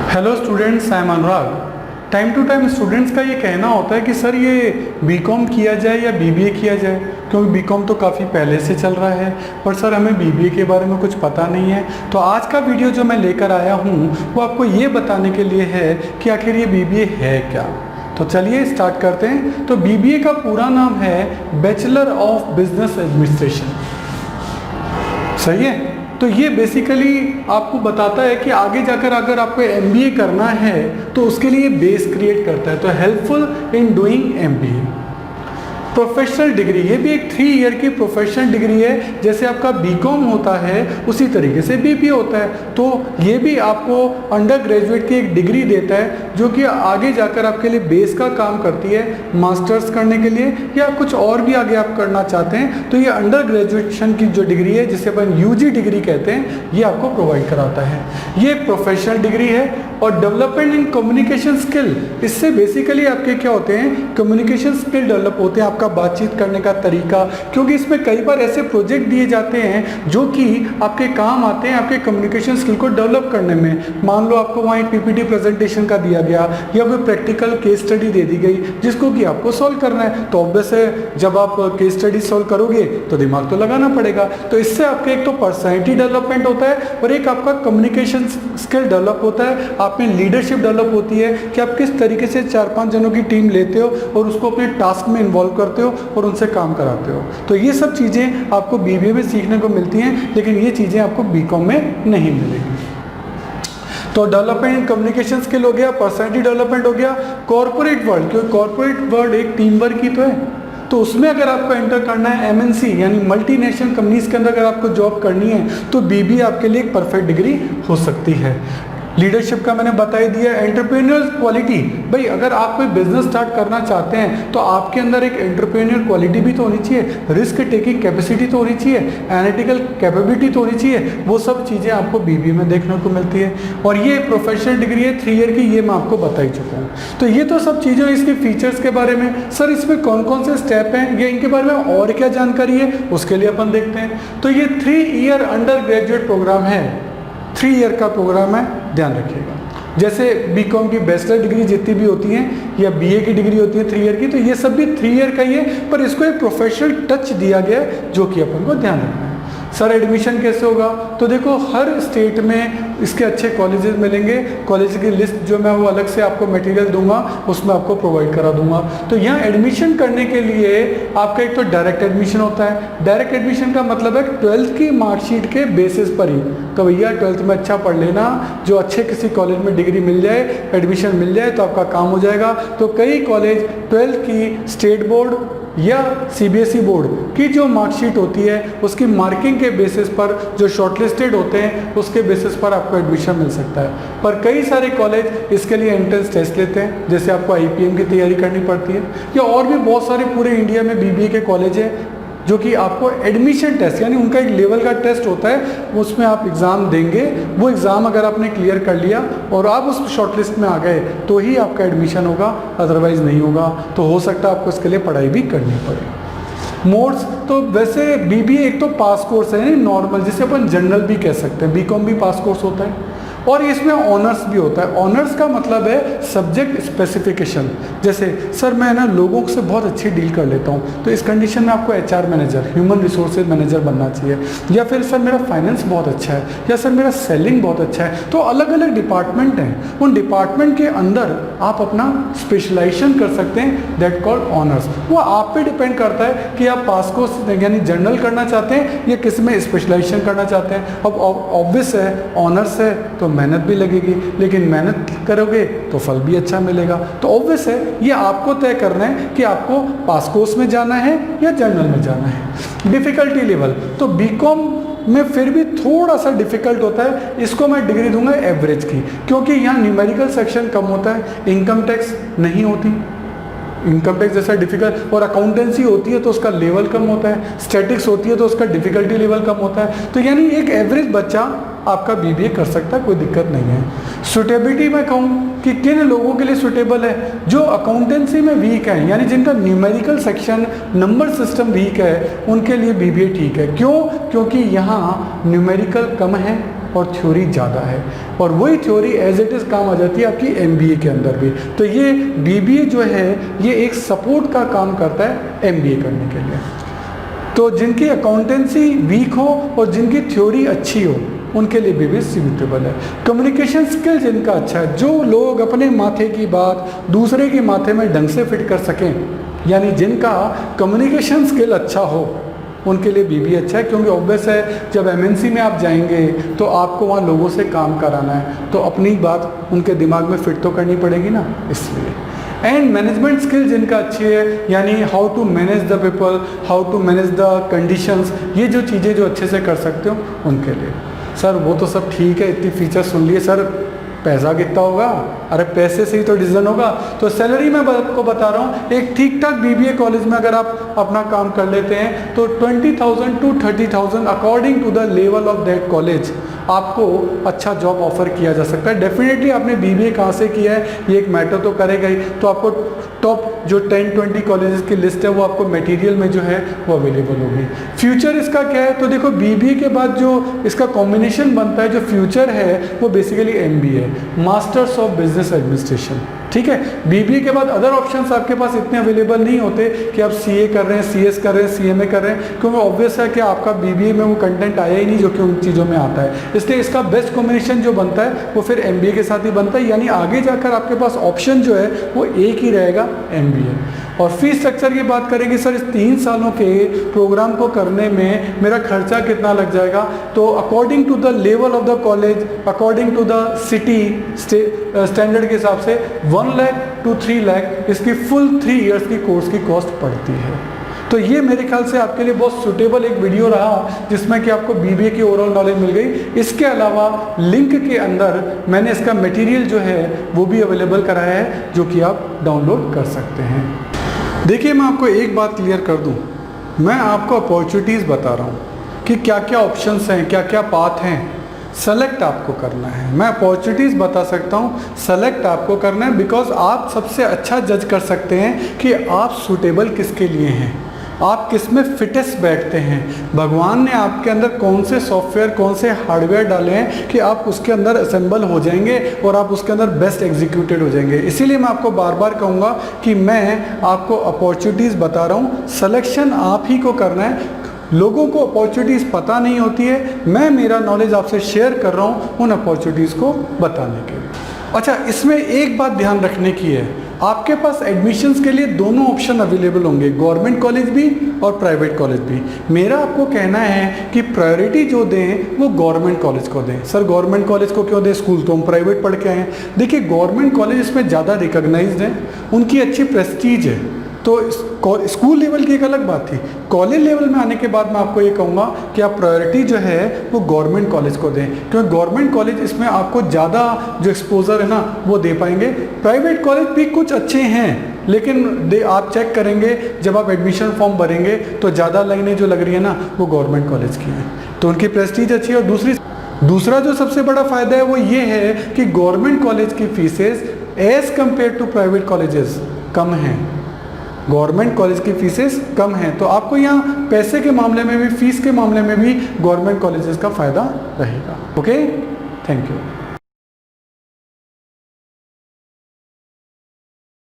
Hello students, I am Anurag. Time to time students का ये कहना होता है कि सर ये बीकॉम किया जाए या बीबीए किया जाए, क्योंकि बीकॉम तो काफ़ी पहले से चल रहा है, पर सर हमें बीबीए के बारे में कुछ पता नहीं है। तो आज का वीडियो जो मैं लेकर आया हूँ वो आपको ये बताने के लिए है कि आखिर ये बीबीए है क्या। तो चलिए स्टार्ट करते हैं। तो बीबीए का पूरा नाम है बैचलर ऑफ बिजनेस एडमिनिस्ट्रेशन, सही है। तो ये बेसिकली आपको बताता है कि आगे जाकर अगर आपको एमबीए करना है तो उसके लिए बेस क्रिएट करता है, तो helpful in doing MBA. Professional degree, ये भी एक 3 ईयर की प्रोफेशनल डिग्री है। जैसे आपका बीकॉम होता है उसी तरीके से बीबीए होता है। तो ये भी आपको अंडर ग्रेजुएट की एक डिग्री देता है जो कि आगे जाकर आपके लिए बेस का काम करती है मास्टर्स करने के लिए, या कुछ और भी आगे आप करना चाहते हैं तो ये अंडर ग्रेजुएशन की जो डिग्री है जिसे अपन यूजी डिग्री कहते हैं, ये आपको प्रोवाइड कराता है। ये एक प्रोफेशनल डिग्री है। और डेवलपमेंट इन कम्युनिकेशन स्किल, इससे बेसिकली आपके क्या होते हैं, कम्युनिकेशन स्किल डेवलप होते हैं, आपका बातचीत करने का तरीका। क्योंकि इसमें कई बार ऐसे प्रोजेक्ट दिए जाते हैं जो कि आपके काम आते हैं आपके कम्युनिकेशन स्किल को डेवलप करने में। मान लो आपको वहाँ एक पीपीटी प्रेजेंटेशन का दिया गया या कोई प्रैक्टिकल केस स्टडी दे दी गई जिसको कि आपको सॉल्व करना है, तो ऑब्वियस है जब आप केस स्टडी सॉल्व करोगे तो दिमाग तो लगाना पड़ेगा। तो इससे आपके एक तो पर्सनैलिटी डेवलपमेंट होता है और एक आपका कम्युनिकेशन स्किल डेवलप होता है, आप में लीडरशिप डेवलप होती है कि आप किस तरीके से 4-5 जनों की टीम लेते हो और उसको अपने टास्क में इन्वॉल्व करते हो और उनसे काम कराते हो। तो ये सब चीज़ें आपको बीबीए में सीखने को मिलती हैं, लेकिन ये चीज़ें आपको बीकॉम में नहीं मिलेगी। तो डेवलपमेंट कम्युनिकेशन स्किल हो गया, पर्सनैलिटी डेवलपमेंट हो गया। कॉर्पोरेट वर्ल्ड, क्योंकि कॉर्पोरेट वर्ल्ड एक टीम वर्क ही तो है, तो उसमें अगर आपको एंटर करना है एमएनसी यानी मल्टीनेशनल कंपनीज के अंदर अगर आपको जॉब करनी है तो बीबीए आपके लिए एक परफेक्ट डिग्री हो सकती है। लीडरशिप का मैंने बता ही दिया। एंटरप्रेन्योर क्वालिटी, भाई अगर आप कोई बिजनेस स्टार्ट करना चाहते हैं तो आपके अंदर एक एंटरप्रेन्योर क्वालिटी भी तो होनी चाहिए, रिस्क टेकिंग कैपेसिटी तो होनी चाहिए, एनालिटिकल कैपेबिलिटी तो होनी चाहिए। वो सब चीज़ें आपको बीबीए में देखने को मिलती है। और ये प्रोफेशनल डिग्री है 3 ईयर की, ये मैं आपको बता ही चुका हूँ। तो ये तो सब चीज़ें इसके फीचर्स के बारे में। सर इसमें कौन कौन से स्टेप हैं या इनके बारे में और क्या जानकारी है उसके लिए अपन देखते हैं। तो ये 3 ईयर अंडर ग्रेजुएट प्रोग्राम है, 3 ईयर का प्रोग्राम है, ध्यान रखिएगा। जैसे बीकॉम की बैचलर डिग्री जितनी भी होती हैं या बीए की डिग्री होती है 3 ईयर की, तो ये सब भी 3 ईयर का ही है, पर इसको एक प्रोफेशनल टच दिया गया है जो कि अपन को ध्यान रखना है। सर एडमिशन कैसे होगा, तो देखो हर स्टेट में इसके अच्छे कॉलेजेस मिलेंगे। कॉलेज की लिस्ट जो मैं वो अलग से आपको मटेरियल दूंगा उसमें आपको प्रोवाइड करा दूंगा। तो यहाँ एडमिशन करने के लिए आपका एक तो डायरेक्ट एडमिशन होता है। डायरेक्ट एडमिशन का मतलब है 12th की मार्कशीट के बेसिस पर ही, तो भैया 12th में अच्छा पढ़ लेना, जो अच्छे किसी कॉलेज में डिग्री मिल जाए, एडमिशन मिल जाए तो आपका काम हो जाएगा। तो कई कॉलेज 12th की स्टेट बोर्ड या सीबीएसई बोर्ड की जो मार्कशीट होती है उसकी मार्किंग के बेसिस पर जो शॉर्टलिस्टेड होते हैं उसके बेसिस पर आपको एडमिशन मिल सकता है। पर कई सारे कॉलेज इसके लिए एंट्रेंस टेस्ट लेते हैं, जैसे आपको आईपीएम की तैयारी करनी पड़ती है, या और भी बहुत सारे पूरे इंडिया में बीबीए के कॉलेज हैं जो कि आपको एडमिशन टेस्ट यानी उनका एक लेवल का टेस्ट होता है, उसमें आप एग्ज़ाम देंगे। वो एग्ज़ाम अगर आपने क्लियर कर लिया और आप उस शॉर्टलिस्ट में आ गए तो ही आपका एडमिशन होगा, अदरवाइज़ नहीं होगा। तो हो सकता है आपको इसके लिए पढ़ाई भी करनी पड़े। मोड्स, तो वैसे बीबीए एक तो पास कोर्स है नॉर्मल, जिसे अपन जनरल भी कह सकते हैं। बीकॉम भी पास कोर्स होता है और इसमें ऑनर्स भी होता है। ऑनर्स का मतलब है सब्जेक्ट स्पेसिफिकेशन। जैसे सर मैं ना लोगों से बहुत अच्छी डील कर लेता हूँ, तो इस कंडीशन में आपको HR manager, human resources manager बनना चाहिए। या फिर सर मेरा फाइनेंस बहुत अच्छा है, या सर मेरा सेलिंग बहुत अच्छा है। तो अलग अलग डिपार्टमेंट हैं, उन डिपार्टमेंट के अंदर आप अपना स्पेशलाइजेशन कर सकते हैं, दैट कॉल्ड ऑनर्स। वो आप पे डिपेंड करता है कि आप पास कोर्स यानी जनरल करना चाहते हैं या किस में स्पेशलाइजेशन करना चाहते हैं। अब ऑब्वियस है ऑनर्स है तो मेहनत भी लगेगी, लेकिन मेहनत करोगे तो फल भी अच्छा मिलेगा। तो ऑब्वियस है ये आपको तय करना है कि आपको पास कोर्स में जाना है या जनरल में जाना है। डिफ़िकल्टी लेवल, तो बीकॉम में फिर भी थोड़ा सा डिफिकल्ट होता है, इसको मैं डिग्री दूंगा एवरेज की, क्योंकि यहाँ न्यूमेरिकल सेक्शन कम होता है, इनकम टैक्स नहीं होती, इनकम टैक्स जैसा डिफिकल्ट, और अकाउंटेंसी होती है तो उसका लेवल कम होता है, स्टैटिक्स होती है तो उसका डिफिकल्टी लेवल कम होता है। तो यानी एक एवरेज बच्चा आपका बीबीए कर सकता है, कोई दिक्कत नहीं है। सुटेबिलिटी मैं कहूँ कि किन लोगों के लिए सुटेबल है, जो अकाउंटेंसी में वीक हैं, यानी जिनका numerical section number system weak है, उनके लिए बीबीए ठीक है। क्यों? क्योंकि यहाँ न्यूमेरिकल कम है और थ्योरी ज़्यादा है, और वही थ्योरी एज इट इज़ काम आ जाती है आपकी एमबीए के अंदर भी। तो ये बीबीए जो है ये एक सपोर्ट का काम करता है एमबीए करने के लिए। तो जिनकी अकाउंटेंसी वीक हो और जिनकी थ्योरी अच्छी हो, उनके लिए बीबीए सूटेबल है। कम्युनिकेशन स्किल जिनका अच्छा है, जो लोग अपने माथे की बात दूसरे के माथे में ढंग से फिट कर सकें, यानी जिनका कम्युनिकेशन स्किल अच्छा हो, उनके लिए बीबीए अच्छा है। क्योंकि ऑब्वियस है जब एमएनसी में आप जाएंगे तो आपको वहाँ लोगों से काम कराना है, तो अपनी बात उनके दिमाग में फिट तो करनी पड़ेगी ना, इसलिए। एंड मैनेजमेंट स्किल जिनका अच्छी है, यानी how to manage the people, how to manage the conditions, ये जो चीज़ें जो अच्छे से कर सकते हो, उनके लिए। सर वो तो सब ठीक है, इतनी फीचर सुन लिए, सर पैसा कितना होगा? अरे पैसे से ही तो डिसीजन होगा। तो सैलरी मैं आपको बता रहा हूँ, एक ठीक ठाक बीबीए कॉलेज में अगर आप अपना काम कर लेते हैं तो 20,000 to 30,000 according to the level of that college आपको अच्छा जॉब ऑफर किया जा सकता है। डेफिनेटली आपने बीबीए कहाँ से किया है ये एक मैटर तो करेगा ही। तो आपको टॉप जो 10-20 कॉलेजेस की लिस्ट है वो आपको मटेरियल में जो है वो अवेलेबल होगी। फ्यूचर इसका क्या है? तो देखो बीबीए के बाद जो इसका कॉम्बिनेशन बनता है, जो फ्यूचर है वो basically MBA, masters of business administration. ठीक है, बीबीए के बाद अदर ऑप्शंस आपके पास इतने अवेलेबल नहीं होते कि आप सीए कर रहे हैं, सीएस कर रहे हैं, सीएमए कर रहे हैं, क्योंकि ऑब्वियस है कि आपका बीबीए में वो कंटेंट आया ही नहीं जो कि उन चीज़ों में आता है। इसलिए इसका बेस्ट कॉम्बिनेशन जो बनता है वो फिर एमबीए के साथ ही बनता है, यानी आगे जाकर आपके पास ऑप्शन जो है वो एक ही रहेगा, एमबीए। और फीस स्ट्रक्चर की बात करेंगे, सर इस 3 सालों के प्रोग्राम को करने में मेरा खर्चा कितना लग जाएगा? तो according to the level of the college, according to the city standard के हिसाब से 1 लाख to 3 लाख इसकी फुल 3 इयर्स की कोर्स की कॉस्ट पड़ती है। तो ये मेरे ख्याल से आपके लिए बहुत सूटेबल एक वीडियो रहा जिसमें कि आपको बीबीए की ओवरऑल नॉलेज मिल गई। इसके अलावा लिंक के अंदर मैंने इसका मटेरियल जो है वो भी अवेलेबल कराया है, जो कि आप डाउनलोड कर सकते हैं। देखिए मैं आपको एक बात क्लियर कर दूं, मैं आपको अपॉर्चुनिटीज़ बता रहा हूं कि क्या क्या ऑप्शंस हैं, क्या क्या पाथ हैं। सेलेक्ट आपको करना है। मैं अपॉर्चुनिटीज़ बता सकता हूं, सेलेक्ट आपको करना है, बिकॉज आप सबसे अच्छा जज कर सकते हैं कि आप सूटेबल किसके लिए हैं, आप किस में फिटेस्ट बैठते हैं। भगवान ने आपके अंदर कौन से सॉफ्टवेयर, कौन से हार्डवेयर डाले हैं कि आप उसके अंदर असेंबल हो जाएंगे और आप उसके अंदर बेस्ट एग्जीक्यूटेड हो जाएंगे। इसीलिए मैं आपको बार बार कहूँगा कि मैं आपको अपॉर्चुनिटीज़ बता रहा हूँ, सिलेक्शन आप ही को करना है। लोगों को अपॉर्चुनिटीज़ पता नहीं होती है, मैं मेरा नॉलेज आपसे शेयर कर रहा हूँ उन अपॉर्चुनिटीज़ को बताने के लिए। अच्छा, इसमें एक बात ध्यान रखने की है, आपके पास एडमिशन्स के लिए दोनों ऑप्शन अवेलेबल होंगे, गवर्नमेंट कॉलेज भी और प्राइवेट कॉलेज भी। मेरा आपको कहना है कि प्रायोरिटी जो दें वो गवर्नमेंट कॉलेज को दें। सर गवर्नमेंट कॉलेज को क्यों दें, स्कूल तो हम प्राइवेट पढ़ के आए हैं। देखिए गवर्नमेंट कॉलेज इसमें ज़्यादा रिकॉग्नाइज्ड हैं, उनकी अच्छी प्रेस्टीज है। तो स्कूल लेवल की एक अलग बात थी, कॉलेज लेवल में आने के बाद मैं आपको ये कहूँगा कि आप प्रायोरिटी जो है वो गवर्नमेंट कॉलेज को दें, क्योंकि गवर्नमेंट कॉलेज इसमें आपको ज़्यादा जो एक्सपोजर है ना वो दे पाएंगे। प्राइवेट कॉलेज भी कुछ अच्छे हैं, लेकिन आप चेक करेंगे जब आप एडमिशन फॉर्म भरेंगे तो ज़्यादा लाइनें जो लग रही है ना वो गवर्नमेंट कॉलेज की हैं, तो उनकी प्रेस्टीज अच्छी है। और दूसरा जो सबसे बड़ा फ़ायदा है वो ये है कि गवर्नमेंट कॉलेज की fees as compare to private colleges कम हैं। गवर्नमेंट कॉलेज की फीसेस कम हैं, तो आपको यहाँ पैसे के मामले में भी, फीस के मामले में भी गवर्नमेंट कॉलेजेस का फ़ायदा रहेगा। Okay, thank you.